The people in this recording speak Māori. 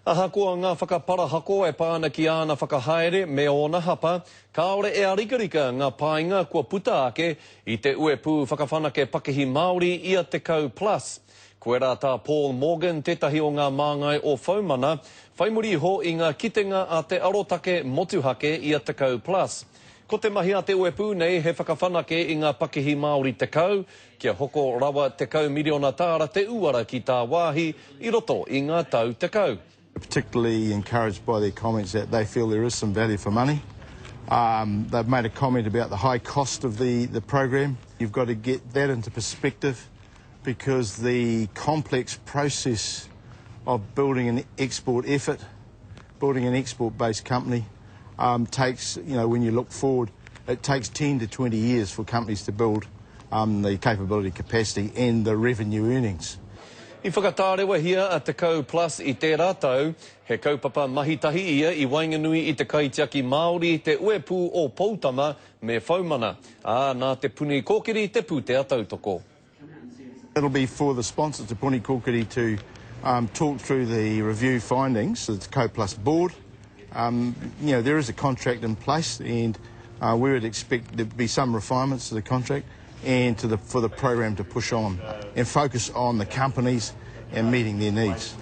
Ahakoa ngā whakaparahako e pāna ki ana whakahaere me ona hapa, kaore e arikarika ngā pāinga kua puta ake i te uepū whakawhanake Pakehi Māori ia te kau plus. Koe rā tā Paul Morgan, tētahi o ngā māngai o Whaumana, whaimuri ho i ngā kitenga a te arotake motuhake ia te kau plus. Ko te mahi a te uepū nei he whakawhanake i ngā Pakehi Māori te kau, kia hoko rawa te kau miliona tāra te uara ki tā wāhi i roto i ngā tau te kau. Particularly encouraged by their comments that they feel there is some value for money. They've made a comment about the high cost of the program. You've got to get that into perspective because the complex process of building an export effort, building an export-based company, takes, when you look forward, it takes 10 to 20 years for companies to build the capability, capacity and the revenue earnings. I whakatārewa hia a te kau plus i tērā tau, he kaupapa mahitahi ia i Wainganui i te kaitiaki Māori te uepū o Poutama me Whaumana. Nā te puni kōkiri te pūtea tautoko. It'll be for the sponsors to Puni Kōkiri to talk through the review findings of the Kau Plus board. There is a contract in place and we would expect there to be some refinements to the contract and for the program to push on and focus on the companies and meeting their needs.